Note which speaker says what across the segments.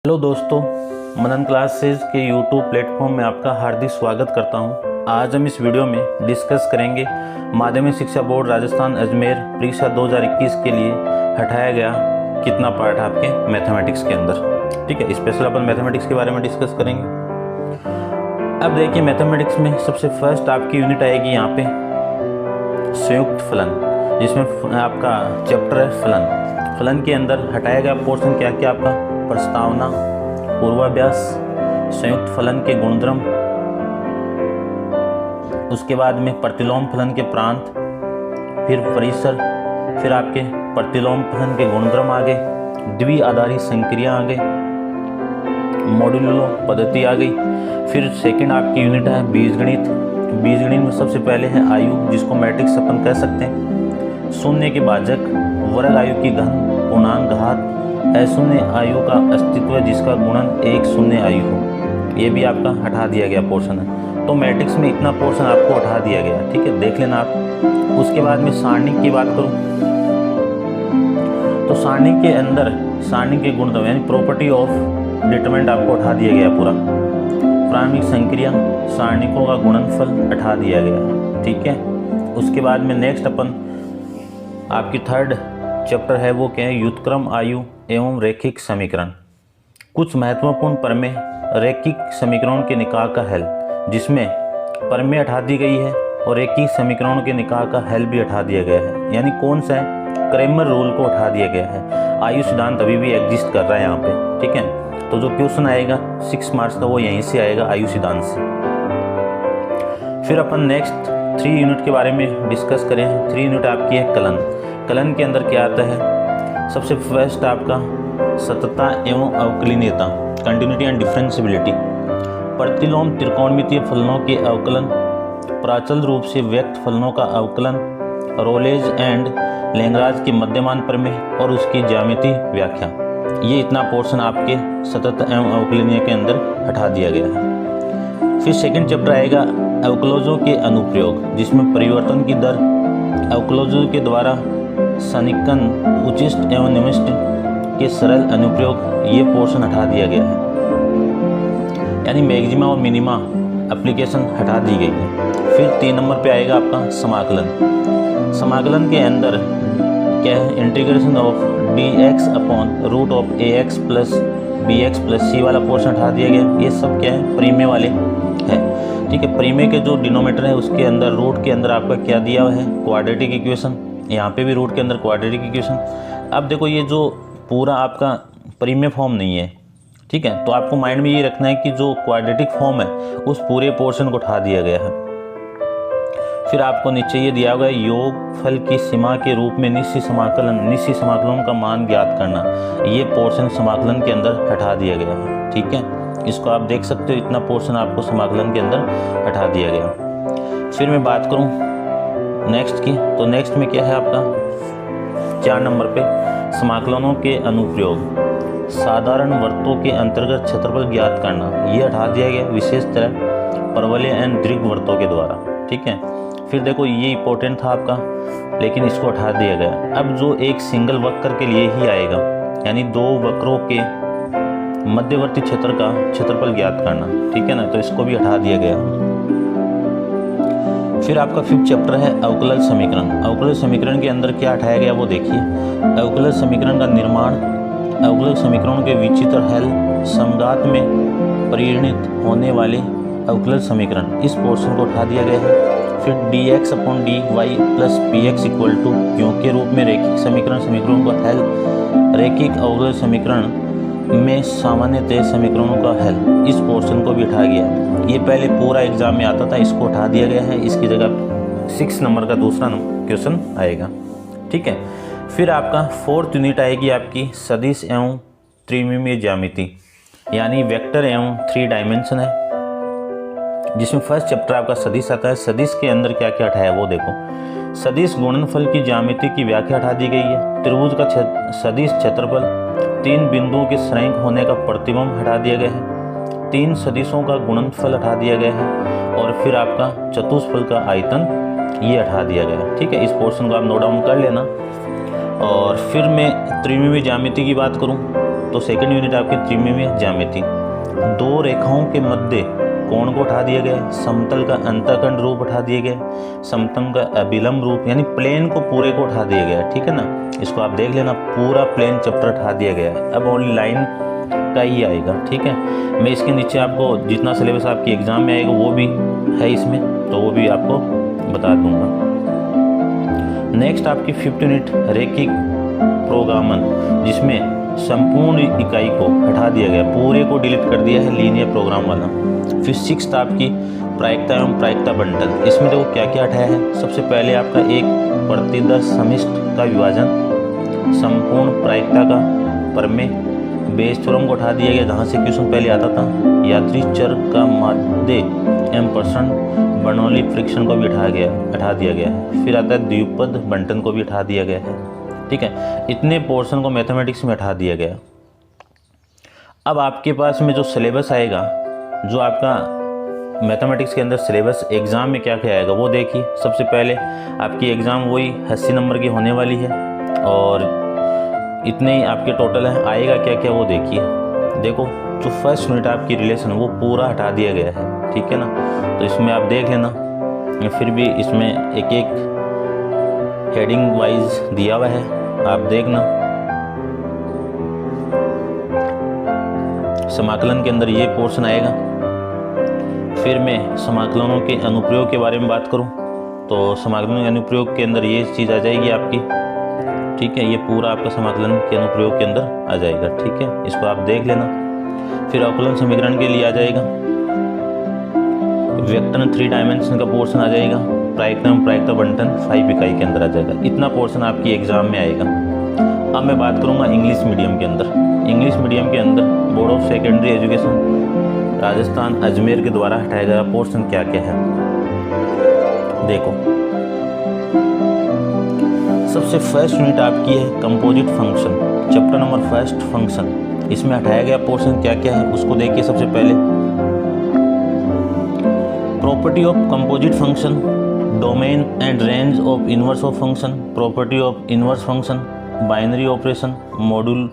Speaker 1: Hello दोस्तों, मनन classes के YouTube platform में आपका हार्दिक स्वागत करता हूं। आज हम इस वीडियो में डिस्कस करेंगे माध्यमिक शिक्षा बोर्ड राजस्थान अजमेर परीक्षा 2021 के लिए हटाया गया कितना पार्ट आपके मैथमेटिक्स के अंदर। ठीक है, स्पेशल अपन मैथमेटिक्स के बारे में डिस्कस करेंगे। अब देखिए, मैथमेटिक्स में सबसे फर्स्ट आपकी यूनिट आएगी यहाँ पे संयुक्त फलन, जिसमें आपका चैप्टर है फलन। फलन के अंदर हटाया गया पोर्शन क्या क्या आपका प्रस्तावना, पूर्वाभ्यास, संयुक्त फलन के गुणधर्म, उसके बाद में प्रतिलोम फलन के प्रांत, फिर परिसर, फिर आपके प्रतिलोम फलन के गुणधर्म आ गए, द्वि आधारित संक्रिया आ गई, मॉड्यूलो पद्धति आ गई। फिर सेकंड आपकी यूनिट है बीजगणित। बीजगणित में सबसे पहले है आयु, जिसको मैट्रिक्स अपन कह सकते हैं, शून्य के भाजक, वर्ग आयु की घन, पूर्णांक घात, अशून्य आयु का अस्तित्व जिसका गुणन एक शून्य आयु हो। ये भी आपका हटा दिया गया पोर्शन है। तो मैट्रिक्स में इतना पोर्शन आपको हटा दिया गया। ठीक है, देख लेना आप। उसके बाद में सारणी की बात करूं तो सारणी के अंदर सारणी के गुणधर्म यानी प्रॉपर्टी ऑफ डिटरमिनेंट आपको हटा दिया गया पूरा। प्रारंभिक संक्रिया, सारणिकों का गुणनफल हटा दिया गया। ठीक है, उसके बाद में नेक्स्ट अपन आपकी थर्ड चैप्टर है वो क्या है, व्युत्क्रम आयु एवं रैखिक समीकरण। कुछ महत्वपूर्ण प्रमेय रैखिक समीकरणों के निकाह का हल, जिसमें प्रमेय हटा दी गई है और रैखिक समीकरणों के निकाह का हल भी हटा दिया गया है। यानी कौन सा है, क्रैमर रूल को हटा दिया गया है। आयु सिद्धांत अभी भी एग्जिस्ट कर रहा है यहाँ पे। ठीक है, तो जो क्वेश्चन आएगा 6 मार्क्स का वो यहीं से आएगा, आयु सिद्धांत से। फिर अपन नेक्स्ट 3 यूनिट के बारे में डिस्कस करें। 3 यूनिट आपकी है कलन। कलन के अंदर क्या आता है, सबसे फर्स्ट आपका सततता एवं अवकलनीयता, कंटिन्यूटी एंड डिफरेंशियबिलिटी, प्रतिलोम त्रिकोणमितीय फलनों के अवकलन, प्राचल रूप से व्यक्त फलनों का अवकलन, रोलेज एंड लैग्रांज के मध्यमान प्रमेय और उसकी ज्यामितीय व्याख्या। ये इतना पोर्शन आपके सतत एवं अवकलनीय के अंदर हटा दिया गया है। फिर सेकंड चैप्टर आएगा अवकलजों के अनुप्रयोग, जिसमें परिवर्तन की दर, अवकलजों के द्वारा सन्निकटन, उचिष्ट एवं निविष्ट के सरल अनुप्रयोग, ये पोर्शन हटा दिया गया है। यानी मैक्सिमा और मिनिमा एप्लीकेशन हटा दी गई है। फिर 3 नंबर पे आएगा आपका समाकलन। समाकलन के अंदर क्या है, integration of dx upon root of ax plus bx plus c वाला पोर्शन हटा दिया गया। ये सब क्या है, प्रीमे वाले हैं। ठीक है, प्रीमे के जो डिनोमिनेटर है उसके अंदर रूट के अंदर आपका क्या दिया हुआ है, क्वाड्रेटिक इक्वेशन। यहाँ पे भी रूट के अंदर क्वाड्रेटिक इक्वेशन। अब देखो, ये जो पूरा आपका प्रीमे फॉर्म नहीं है। ठीक है, तो आपको माइंड में ये रखना है कि जो क्वाड्रेटिक फॉर्म है उस पूरे पोर्शन को उठा दिया गया है। फिर आपको नीचे ये दिया हुआ है योगफल की सीमा के रूप में निश्चित समाकलन का मान ज्ञात करना। ये पोर्शन समाकलन के अंदर हटा दिया गया है। ठीक है, इसको आप देख सकते हो, इतना पोर्शन आपको समाकलन के अंदर हटा दिया गया। फिर मैं बात करूं नेक्स्ट की, तो नेक्स्ट में क्या है आपका 4 नंबर पे समाकलनों के अनुप्रयोग, साधारण वृत्तों के अंतर्गत क्षेत्रफल ज्ञात करना। ये हटा दिया गया, विशेषतः परवलय एंड दीर्घ वृत्तों के द्वारा। ठीक है, फिर देखो ये इंपॉर्टेंट था आपका, लेकिन इसको हटा दिया गया। अब जो एक सिंगल वक्र के लिए ही आएगा, यानी 2 वक्रों के मध्यवर्ती क्षेत्र का क्षेत्रफल ज्ञात करना। ठीक है ना, तो इसको भी हटा दिया गया। फिर आपका 5th चैप्टर है अवकलज समीकरण। अवकलज समीकरण के अंदर क्या हटाया गया वो देखिए। अवकलज समीकरण का निर्माण, अवकलज समीकरणों के विचित्र हल, समघात में परिणत होने वाले अवकलज समीकरण, इस पोर्शन को उठा दिया गया है। फिर dx upon dy plus px equal to क्यों के रूप में रैखिक समीकरणों का हल, रैखिक अवकलज समीकरण में सामान्यतः समीकरणों का हल, इस पोर्शन को भी उठा गया। ये पहले पूरा एग्जाम में आता था, इसको उठा दिया गया है। इसकी जगह 6 नंबर का दूसरा क्वेश्चन आएगा। ठीक है, फिर आपका 4th यूनिट आएगी आपकी सदिश एवं त्रिमिमीय ज्यामिति, यानी वेक्टर एवं 3 डायमेंशन है, जिसमें फर्स्ट चैप्टर आपका सदिश आता है। सदिश के अंदर क्या क्या हटाया वो देखो। सदिश गुणनफल की ज्यामिति की व्याख्या हटा दी गई है। त्रिभुज का सदिश क्षेत्रफल, 3 बिंदुओं के श्रेणी होने का प्रतिबिंब हटा दिया गया है। 3 सदिशों का गुणनफल हटा दिया गया है। और फिर आपका चतुष्फल का आयतन, ये हटा दिया गया है। ठीक है, इस पोर्शन को आप नोट डाउन कर लेना। और फिर मैं त्रिमिमीय ज्यामिति की बात करूं तो सेकंड यूनिट आपकी त्रिमितीय ज्यामिति। दो रेखाओं के मध्य कोण को उठा दिया गया, समतल का अंतःखंड रूप उठा दिए गए, समतल का अभिलंब रूप यानी प्लेन को पूरे को उठा दिया गया, ठीक है ना। इसको आप देख लेना, पूरा प्लेन चैप्टर उठा दिया गया है। अब ओनली लाइन का ही आएगा, ठीक है। मैं इसके नीचे आपको जितना सिलेबस आपकी एग्जाम में आएगा वो भी है इसमें, तो वो भी आपको बता दूंगा। नेक्स्ट आपकी 5th यूनिट रैखिक प्रोग्रामन, जिसमें संपूर्ण इकाई को हटा दिया गया, पूरे को डिलीट कर दिया है, लीनियर प्रोग्राम वाला। फिर 6th आपकी प्रायिकता एवं प्रायिकता बंटन। इसमें देखो क्या क्या हटाया है। सबसे पहले आपका 1/10 समिष्ट का विभाजन, संपूर्ण प्रायिकता का प्रमेय, बेस थ्योरम को उठा दिया गया जहाँ से क्वेश्चन पहले आता था, यात्री चर का माध्य एवं प्रसरण, बर्नौली फ्रिक्शन को भी हटा दिया गया है। फिर आता है द्विपद बंटन को भी हटा दिया गया है, ठीक है। इतने पोर्शन को मैथमेटिक्स में हटा दिया गया। अब आपके पास में जो सिलेबस आएगा, जो आपका मैथमेटिक्स के अंदर सिलेबस एग्ज़ाम में क्या क्या आएगा वो देखिए। सबसे पहले आपकी एग्ज़ाम वही 80 नंबर की होने वाली है और इतने ही आपके टोटल है। आएगा क्या क्या वो देखिए। देखो जो फर्स्ट यूनिट आपकी रिलेशन वो पूरा हटा दिया गया है, ठीक है ना। तो इसमें आप देख लेना, फिर भी इसमें एक एक हेडिंग वाइज दिया हुआ है, आप देखना। समाकलन के अंदर ये पोर्शन आएगा। फिर मैं समाकलनों के अनुप्रयोग के बारे में बात करूं तो समाकलन के अनुप्रयोग के अंदर ये चीज़ आ जाएगी आपकी, ठीक है। ये पूरा आपका समाकलन के अनुप्रयोग के अंदर आ जाएगा, ठीक है। इसको आप देख लेना। फिर अवकलन समीकरण के लिए आ जाएगा, वेक्टर 3 डायमेंशन का पोर्शन आ जाएगा, प्रायिकता प्रायिकता बंटन 5 इकाई के अंदर आ जाएगा। इतना पोर्शन आपकी एग्जाम में आएगा। अब मैं बात करूंगा इंग्लिश मीडियम के अंदर। इंग्लिश मीडियम के अंदर board of secondary education Rajasthan Ajmer के द्वारा हटाया गया पोर्शन क्या क्या है देखो। सबसे फर्स्ट यूनिट आपकी है composite function, chapter number 1 function. इसमें हटाया गया पोर्शन क्या क्या है उसको देखिए। सबसे पहले property of composite function, domain and range of inverse of function, property of inverse function, binary operation, module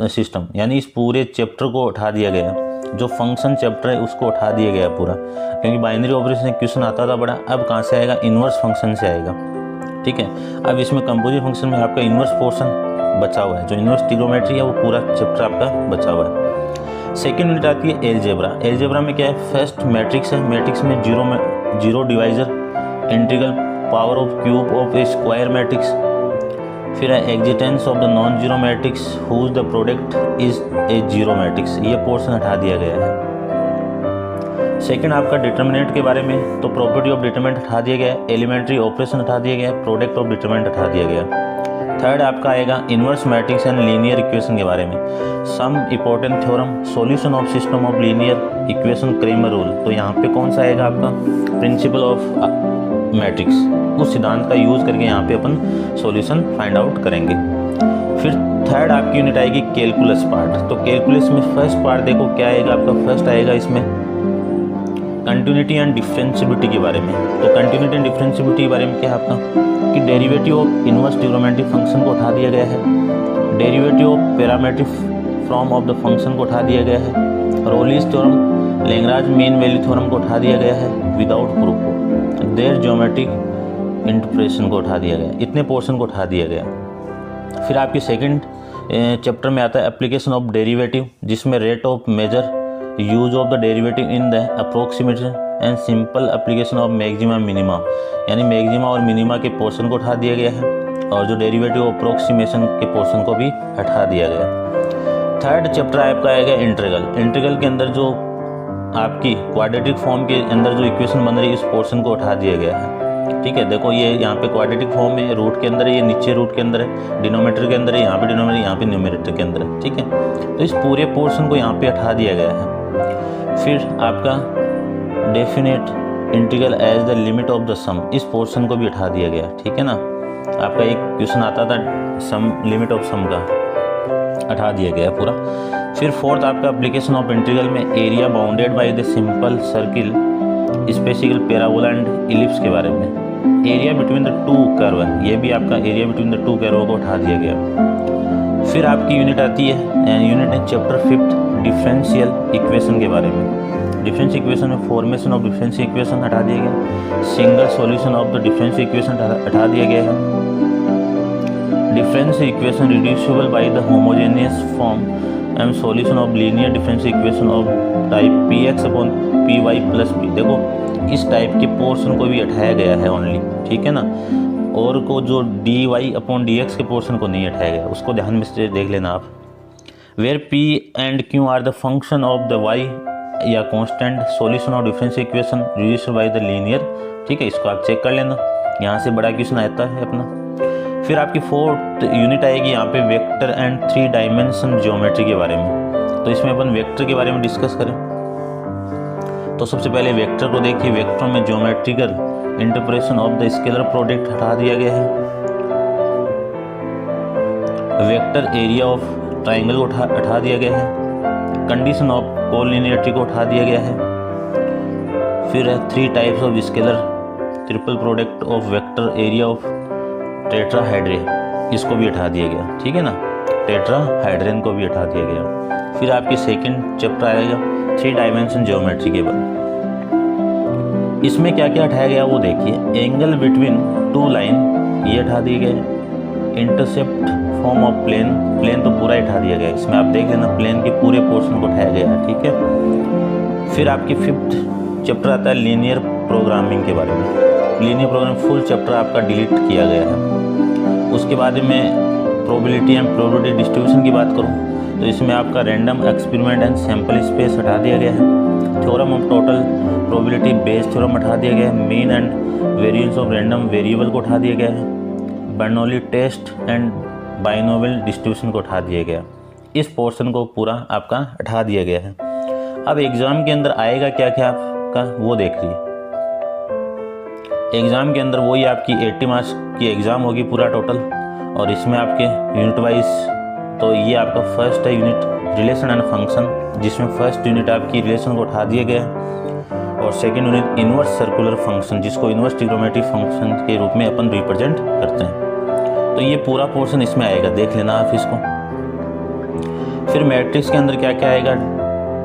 Speaker 1: system. यानी इस पूरे चैप्टर को उठा दिया गया। जो फंक्शन चैप्टर है उसको उठा दिया गया पूरा, क्योंकि बाइनरी ऑपरेशन क्वेश्चन आता था बड़ा। अब कहाँ से आएगा? इनवर्स फंक्शन से आएगा, ठीक है। अब इसमें कंपोजिट फंक्शन में आपका इनवर्स पोर्शन बचा हुआ है, जो इनवर्स ट्रिग्नोमेट्री है वो पूरा चैप्टर आपका बचा हुआ है। सेकेंड यूनिट आती है एलजेब्रा। एलजेब्रा में क्या है? फर्स्ट मैट्रिक्स है। मैट्रिक्स में zero divisor, integral power of cube of a square matrix. फिर है existence of the non zero matrix whose the product is a zero matrix. ये पोर्शन हटा दिया गया है। सेकंड आपका डिटर्मिनेंट के बारे में, तो प्रॉपर्टी ऑफ डिटर्मिनेंट हटा दिया गया, एलिमेंट्री ऑपरेशन हटा दिया गया, प्रोडक्ट ऑफ डिटर्मिनेंट हटा दिया गया। थर्ड आपका आएगा inverse matrix and linear equation के बारे में, some important theorem, solution of system of linear equation, Cramer rule. तो यहाँ पे कौन सा आएगा आपका? Principle of matrix. उस सिद्धांत का यूज करके यहाँ पे अपन सॉल्यूशन फाइंड आउट करेंगे। फिर थर्ड आपकी यूनिट आएगी कैलकुलस पार्ट। तो कैलकुलस में फर्स्ट पार्ट देखो क्या आएगा आपका? फर्स्ट आएगा इसमें कंटिन्यूटी एंड डिफरेंशिएबिलिटी के बारे में। तो कंटिन्यूटी एंड डिफरेंशिएबिलिटी के बारे में क्या है आपका? कि derivative of inverse trigonometric function को उठा दिया गया है, derivative of parametric form of the function को उठा दिया गया है, Rolle's theorem, Lagrange mean value theorem को उठा दिया गया है without proof, their geometric interpretation को उठा दिया गया। इतने पोर्शन को उठा दिया गया। फिर आपकी सेकंड चैप्टर में आता है एप्लीकेशन ऑफ डेरिवेटिव, जिसमें rate of measure, use of the derivative in the approximation and simple application of maxima minima. यानी मैक्सिमा और मिनिमा के पोर्शन को उठा दिया गया है, और जो डेरिवेटिव अप्रोक्सीमेशन के पोर्शन को भी हटा दिया गया। थर्ड चैप्टर आपका आएगा इंटीग्रल। इंटीग्रल के अंदर जो आपकी क्वाड्रेटिक फॉर्म के अंदर जो इक्वेशन बन रही है, इस पोर्शन को उठा दिया गया है, ठीक है। देखो ये यहाँ पे क्वाड्रेटिक फॉर्म में रूट के अंदर है, ये नीचे रूट के अंदर है, डिनोमीटर के अंदर है, यहाँ पे डिनोमीटर, यहाँ पे न्यूमरेटर के अंदर है, ठीक है। तो इस पूरे पोर्शन को यहाँ पे हटा दिया गया है। फिर आपका definite integral as the limit of the sum, इस पोर्शन को भी हटा दिया गया, ठीक है ना। आपका एक क्वेश्चन आता था सम, लिमिट ऑफ सम का, हटा दिया गया पूरा। फिर फोर्थ आपका एप्लीकेशन ऑफ इंटीग्रल में area bounded by the simple circle, स्पेसिकल पैराबोला एंड इलिप्स के बारे में। Area between the two curve, ये भी आपका area between the two curve को उठा दिया गया। फिर आपकी यूनिट आती है, यूनिट है चैप्टर 5 डिफरेंशियल इक्वेशन के बारे में। डिफरेंशियल इक्वेशन में फॉर्मेशन ऑफ डिफरेंशियल इक्वेशन हटा दिया गया, single solution of the differential equation हटा दिया गया है, differential equation reducible by the homogeneous form and solution of linear differential equation of type px upon py plus p। देखो इस टाइप के पोर्शन को भी हटाया गया है ओनली, ठीक है ना, और को जो dy अपॉन dx के पोर्शन को नहीं हटाया गया, उसको ध्यान में से देख लेना आप। Where p and q are the function of the y या constant solution of differential equation reduced by the linear, ठीक है, इसको आप चेक कर लेना। यहाँ से बड़ा क्वेश्चन आता है अपना। फिर आपकी 4th यूनिट आएगी यहाँ पे वेक्टर एंड 3 डायमेंशन ज्योमेट्री के बारे में। तो इसमें अपन वेक्टर के बारे में डिस्कस करें तो सबसे पहले वेक्टर को देखिए। वेक्टर में geometrical interpretation of the scalar product हटा दिया गया है, वेक्टर एरिया ऑफ ट्राइंगल को हटा दिया गया है, कंडीशन ऑफ कोलिनियरिटी को हटा दिया गया है। फिर है 3 types of scalar triple product of vector area of tetrahedron, इसको भी हटा दिया गया, ठीक है ना, टेट्राहेड्रन को भी हटा दिया गया। फिर आपकी 2nd चैप्टर आएगा 3 डायमेंशन ज्योमेट्री के बाद। इसमें क्या क्या हटाया गया वो देखिए। एंगल बिटवीन 2 लाइन ये हटा दिए गए, intercept form of plane, plane तो पूरा हटा दिया गया, इसमें आप देख लेना प्लेन के पूरे पोर्शन को हटाया गया है, ठीक है। फिर आपकी 5th चैप्टर आता है लीनियर प्रोग्रामिंग के बारे में। लीनियर प्रोग्रामिंग फुल चैप्टर आपका डिलीट किया गया है। उसके बाद में प्रोबेबिलिटी एंड प्रोबेबिलिटी डिस्ट्रीब्यूशन की बात करूँ तो इसमें आपका random experiment and sample space हटा दिया गया है, theorem of total probability Bayes theorem हटा दिया गया है, mean and variance of random variable को हटा दिया गया है, Bernoulli test and binomial distribution को हटा दिया गया। इस पोर्शन को पूरा आपका हटा दिया गया है। अब एग्ज़ाम के अंदर आएगा क्या क्या आपका वो देख लीजिए। एग्ज़ाम के अंदर वही आपकी 80 मार्क्स की एग्ज़ाम होगी पूरा टोटल, और इसमें आपके यूनिट वाइज तो ये आपका फर्स्ट है यूनिट रिलेशन एंड फंक्शन, जिसमें फर्स्ट यूनिट आपकी रिलेशन को उठा दिया गया है, और second unit inverse circular function, जिसको इन्वर्स ट्रिग्नोमेट्री फंक्शन के रूप में अपन रिप्रेजेंट करते हैं। तो ये पूरा पोर्शन इसमें आएगा, देख लेना आप इसको। फिर मैट्रिक्स के अंदर क्या क्या आएगा,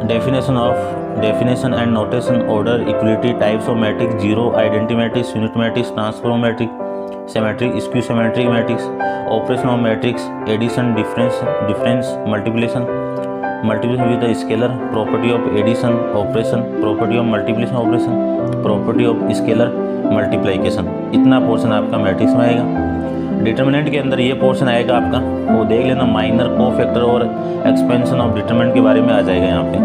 Speaker 1: definition and notation, order, equality, types of matrix, zero, identity matrix, unit matrix, transform matrix, symmetric, skew symmetric matrix, operation of matrix, addition, difference, multiplication with the scalar, property of addition operation, property of multiplication operation, property of scalar multiplication. इतना portion आपका matrix में आएगा। Determinant के अंदर ये portion आएगा आपका, वो देख लेना, माइनर, कोफैक्टर और एक्सपेंशन ऑफ डिटर्मिनेंट के बारे में आ जाएगा यहाँ पे।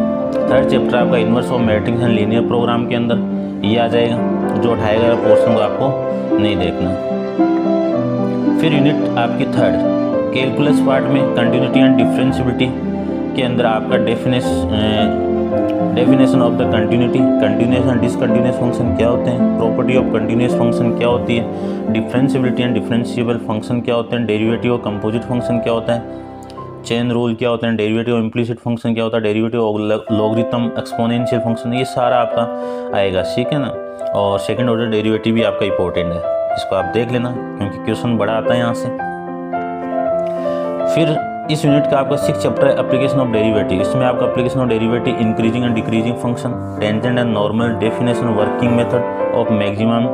Speaker 1: थर्ड चैप्टर आपका inverse of matrix and linear program के अंदर ये आ जाएगा, जो उठाएगा पोर्शन को आपको नहीं देखना। फिर यूनिट आपकी थर्ड कैलकुलस पार्ट में कंटिन्यूटी एंड डिफरेंशियबिलिटी के अंदर आपका definition of the continuity, continuous and discontinuous function क्या होते हैं, प्रॉपर्टी ऑफ कंटिन्यूस फंक्शन क्या होती है, डिफरेंशियबिलिटी एंड डिफरेंशिएबल फंक्शन क्या होते हैं, डेरिवेटिव ऑफ कंपोजिट फंक्शन क्या होता है, चेन रूल क्या होता है, डेरिवेटिव ऑफ इम्प्लिसिट फंक्शन क्या होता है, derivative of logarithm exponential function, ये सारा आपका आएगा, ठीक है ना। और सेकंड ऑर्डर डेरिवेटिव भी आपका इंपॉर्टेंट है, इसको आप देख लेना क्योंकि क्वेश्चन बड़ा आता है यहाँ से। फिर इस यूनिट का आपका 6 चैप्टर है एप्लीकेशन ऑफ डेरिवेटिव। इसमें आपका application of derivative, increasing and decreasing function, tangent and normal, definition, working method of maximum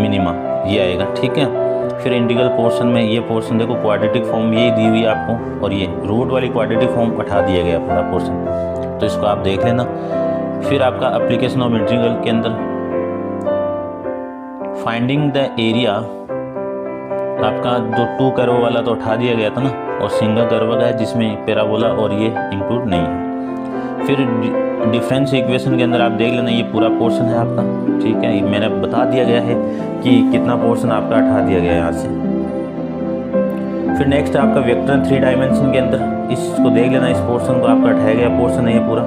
Speaker 1: minima, ये आएगा, ठीक है। फिर इंटीग्रल पोर्शन में ये पोर्शन देखो, क्वाड्रेटिक फॉर्म यही दी हुई है आपको, और ये रूट वाली क्वाड्रेटिक फॉर्म उठा दिया गया पूरा पोर्शन, तो इसको आप देख लेना। फिर आपका एप्लीकेशन ऑफ इंटीग्रल के अंदर फाइंडिंग द एरिया, आपका जो 2 कर्व वाला तो उठा दिया गया था ना, और सिंगल कर्व का है जिसमें पैराबोला और ये इंक्लूड नहीं है। फिर डिफरेंस इक्वेशन के अंदर आप देख लेना, ये पूरा पोर्शन है आपका, ठीक है, मैंने बता दिया गया है कि कितना पोर्शन आपका हटा दिया गया है यहाँ से। फिर नेक्स्ट आपका वेक्टर 3 डायमेंशन के अंदर, इसको देख लेना, इस पोर्शन को आपका हटाया गया पोर्शन है ये पूरा,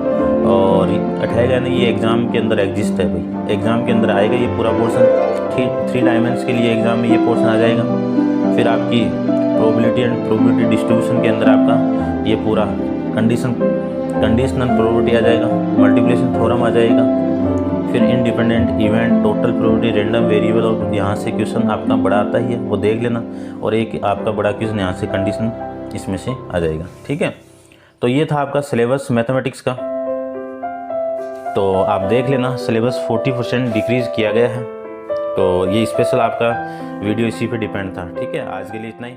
Speaker 1: और हटाया गया नहीं, ये एग्जाम के अंदर एग्जिस्ट है भाई, एग्जाम के अंदर आएगा ये पूरा पोर्शन, 3 डायमेंशन के लिए एग्जाम में ये पोर्शन आ जाएगा। फिर आपकी प्रोबेबिलिटी एंड प्रोबेबिलिटी डिस्ट्रीब्यूशन के अंदर आपका ये पूरा कंडीशनल प्रोबेबिलिटी आ जाएगा, मल्टीप्लिकेशन थ्योरम आ जाएगा। फिर independent event, total probability, random variable, और यहाँ से क्वेश्चन आपका बड़ा आता ही है, वो देख लेना। और एक आपका बड़ा क्वेश्चन यहाँ से कंडीशन इसमें से आ जाएगा। ठीक है, तो ये था आपका सिलेबस मैथमेटिक्स का। तो आप देख लेना, सिलेबस 40% डिक्रीज़ किया गया है। तो ये स्पेशल आपका वीडियो इसी पे डिपेंड था। ठीक है, आज के लिए इतना ही।